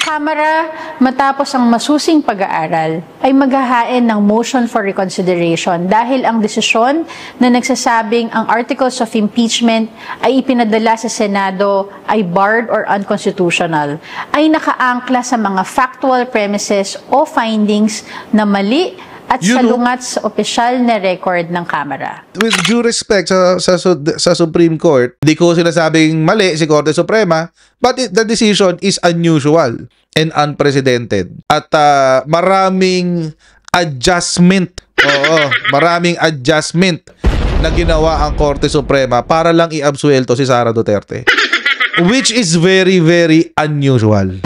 Kamara, matapos ang masusing pag-aaral, ay maghahain ng motion for reconsideration dahil ang desisyon na nagsasabing ang articles of impeachment ay ipinadala sa Senado ay barred or unconstitutional, ay nakaangkla sa mga factual premises o findings na mali at salungat sa opisyal na record ng Kamara. With due respect sa Supreme Court, hindi ko sinasabing mali si Korte Suprema, but the decision is unusual and unprecedented. At maraming adjustment, maraming adjustment na ginawa ang Korte Suprema para lang i-absuelto si Sara Duterte. Which is very, very unusual.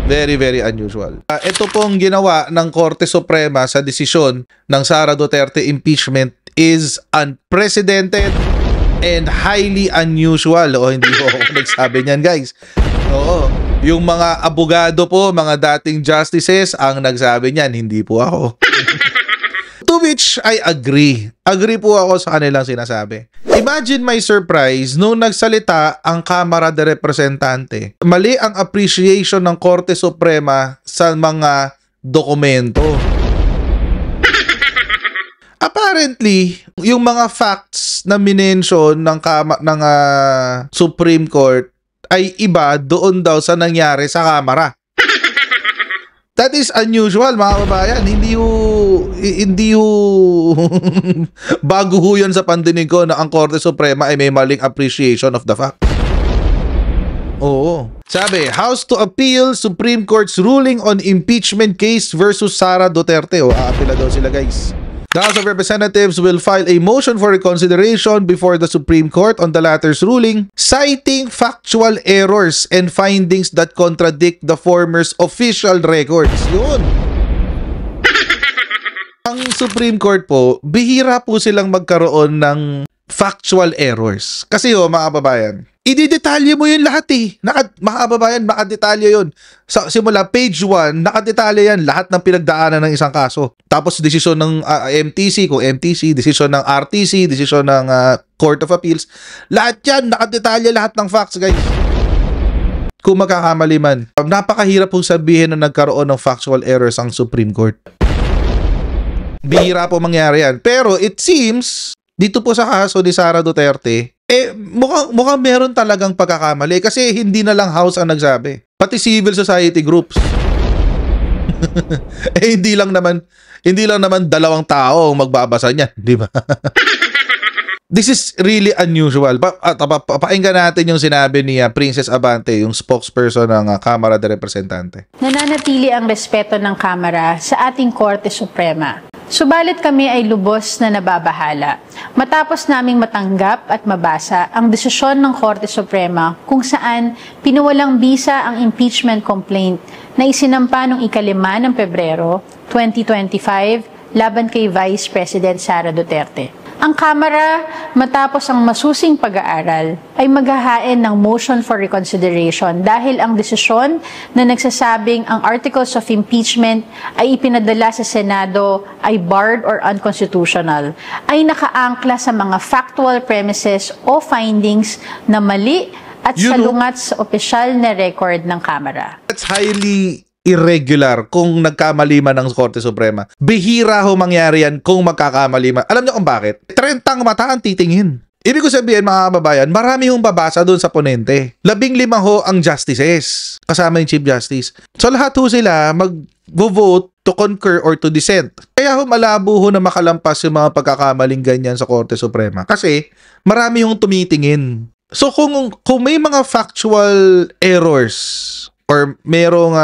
Very, very unusual. Ito pong ginawa ng Korte Suprema sa desisyon ng Sara Duterte impeachment is unprecedented and highly unusual. O, hindi ko ako nagsabi niyan, guys. Oo. Yung mga abogado po, mga dating justices, ang nagsabi niyan, hindi po ako. To which I agree. Agree po ako sa kanilang sinasabi. Imagine my surprise nung nagsalita ang Kamara de Representante. Mali ang appreciation ng Korte Suprema sa mga dokumento. Apparently, yung mga facts na minention ng Supreme Court ay iba doon daw sa nangyari sa Kamara. That is unusual, mga kababayan. Hindi bago ho yun sa pandinig ko na ang Korte Suprema ay may maling appreciation of the fact. Oo. Sabi, House to appeal Supreme Court's ruling on impeachment case versus Sara Duterte. O, aapila daw sila, guys. The House of Representatives will file a motion for reconsideration before the Supreme Court on the latter's ruling, citing factual errors and findings that contradict the former's official records. Yun. Ang Supreme Court po, bihira po silang magkaroon ng factual errors. Kasi mga kababayan, ididetalye mo yun lahat eh. Mga kababayan, makadetalye yun. Simula page 1, nakadetalye yan lahat ng pinagdaanan ng isang kaso. Tapos desisyon ng MTC, kung MTC, desisyon ng RTC, desisyon ng Court of Appeals. Lahat yan, nakadetalye lahat ng facts, guys. Kung magkakamali man. Napakahirap pong sabihin na nagkaroon ng factual errors ang Supreme Court. Bihira po mangyari yan. Pero it seems, dito po sa kaso ni Sara Duterte, mukhang meron talagang pagkakamali kasi hindi na lang House ang nagsabi. Pati civil society groups. Hindi lang naman dalawang tao ang magbabasa niyan, di ba? This is really unusual. Pakinggan natin yung sinabi ni Princess Abante, yung spokesperson ng Kamara de Representante. Nananatili ang respeto ng Kamara sa ating Korte Suprema. Subalit kami ay lubos na nababahala matapos naming matanggap at mabasa ang desisyon ng Korte Suprema kung saan pinawalang bisa ang impeachment complaint na isinampa noong 5 ng Pebrero 2025 laban kay Vice President Sara Duterte. Ang Kamara, matapos ang masusing pag-aaral, ay maghahain ng motion for reconsideration dahil ang desisyon na nagsasabing ang articles of impeachment ay ipinadala sa Senado ay barred or unconstitutional, ay nakaangkla sa mga factual premises o findings na mali at salungat sa opisyal na record ng Kamara. That's highly irregular kung nagkamali man ng Korte Suprema. Bihira ho mangyari yan kung magkakamali man. Alam niyo kung bakit? 30 mata ang titingin. Ibig ko sabihin, mga kababayan, marami hong babasa doon sa ponente. 15 ho ang justices, kasama yung Chief Justice. So lahat ho sila mag-vote to concur or to dissent. Kaya ho malabo ho na makalampas yung mga pagkakamaling ganyan sa Korte Suprema. Kasi marami hong tumitingin. So kung may mga factual errors or merong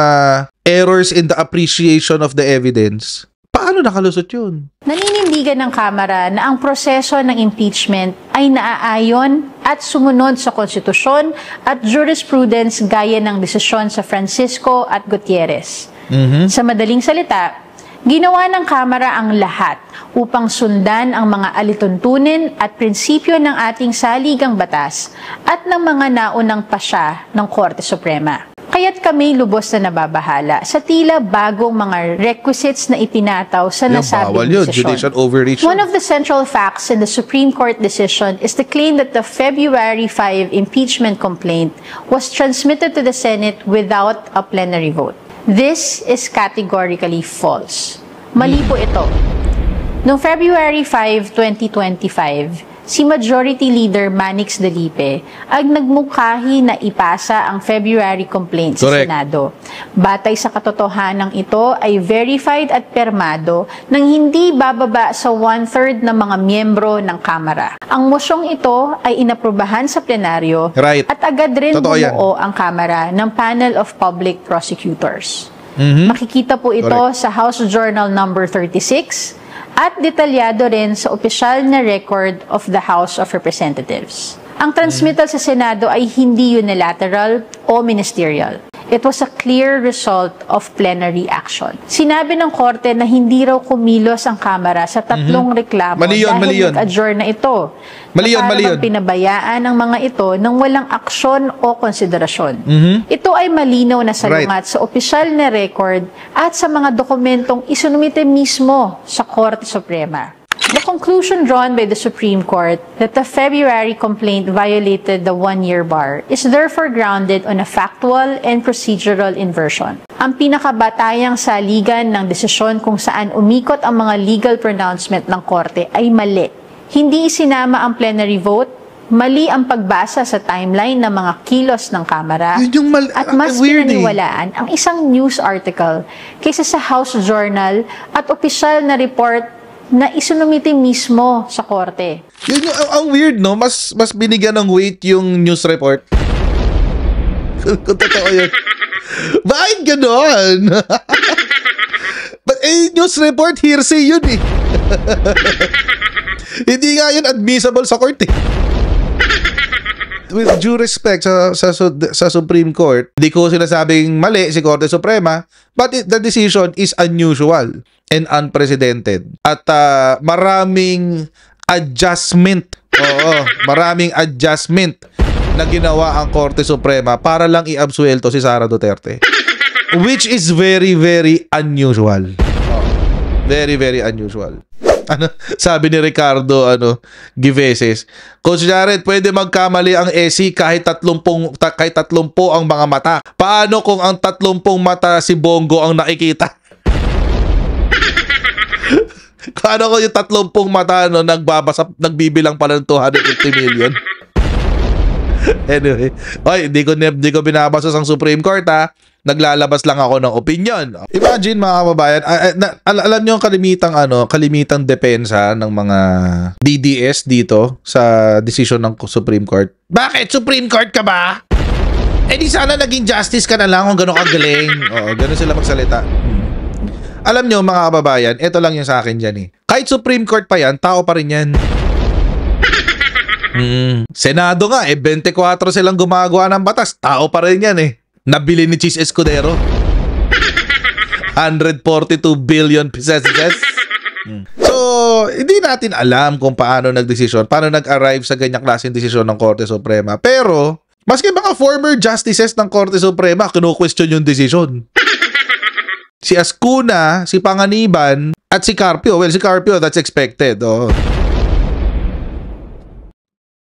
errors in the appreciation of the evidence, paano nakalusot yun? Naninindigan ng Kamara na ang proseso ng impeachment ay naaayon at sumunod sa konstitusyon at jurisprudence gaya ng desisyon sa Francisco at Gutierrez. Sa madaling salita, ginawa ng Kamara ang lahat upang sundan ang mga alituntunin at prinsipyo ng ating saligang batas at ng mga naunang pasya ng Korte Suprema. Kaya't kami lubos na nababahala sa tila bagong mga requisites na itinataw sa nasabing desisyon. Judicial overreach. One of the central facts in the Supreme Court decision is the claim that the February 5 impeachment complaint was transmitted to the Senate without a plenary vote. This is categorically false. Mali po ito. Noong February 5, 2025, si Majority Leader Manix Delipe ang nagmungkahi na ipasa ang February complaint sa Senado. Batay sa katotohanan ito ay verified at permado nang hindi bababa sa 1/3 ng mga miyembro ng Kamara. Ang mosyong ito ay inaprubahan sa plenaryo at agad rin bumuo ang Kamara ng Panel of Public Prosecutors. Makikita po ito sa House Journal number 36 at detalyado rin sa opisyal na record of the House of Representatives. Ang transmittal sa Senado ay hindi unilateral o ministerial. It was a clear result of plenary action. Sinabi ng Korte na hindi raw kumilos ang Kamara sa tatlong reklamo dahil nag-adjourn na ito. Para pinabayaan ang mga ito ng walang aksyon o konsiderasyon. Ito ay malinaw na salungat sa opisyal na record at sa mga dokumentong isinumite mismo sa Korte Suprema. The conclusion drawn by the Supreme Court that the February complaint violated the one-year bar is therefore grounded on a factual and procedural inversion. Ang pinakabatayang saligan ng desisyon kung saan umikot ang mga legal pronouncement ng Korte ay mali. Hindi isinama ang plenary vote, mali ang pagbasa sa timeline ng mga kilos ng Kamara, at mas pinaniwalaan ang isang news article kaysa sa House Journal at opisyal na report na isinumite mismo sa Korte. Yun yung, ang weird, no? Mas binigyan ng weight yung news report. Kung totoo yun. Bakit ganon? But news report, hearsay yun eh. Hindi nga yun admissible sa court eh. With due respect sa Supreme Court, hindi ko sinasabing mali si Korte Suprema, but the decision is unusual and unprecedented. At maraming adjustment. Maraming adjustment na ginawa ang Korte Suprema para lang i-absuelto si Sara Duterte. Which is very, very unusual. Very, very unusual. Sabi ni Ricardo Giveses, Coach Jared, pwede magkamali ang SC kahit 30 ang mga mata. Paano kung ang 30 mata si Bongo ang nakikita? Paano kung yung 30 mata nagbibilang pala ng 250 million? Anyway, hindi ko binabasa sa Supreme Court ha. Naglalabas lang ako ng opinion. Imagine mga kababayan, alam niyo ang kalimitang depensa ng mga DDS dito sa decision ng Supreme Court. Bakit? Supreme Court ka ba? Eh di sana naging justice ka na lang kung gano'n kagaling. Gano'n sila magsalita. Alam niyo mga kababayan, ito lang yung sa akin dyan eh. Kahit Supreme Court pa yan, tao pa rin yan. Senado nga, 24 silang gumagawa ng batas. Tao pa rin yan eh. Nabili ni Cheese Escudero. 142 billion pesos. So, hindi natin alam kung paano nag-arrive sa ganyang klaseng desisyon ng Korte Suprema. Pero, maski mga former justices ng Korte Suprema, kinu-question yung desisyon. Si Ascuna, si Panganiban, at si Carpio. Well, si Carpio, that's expected.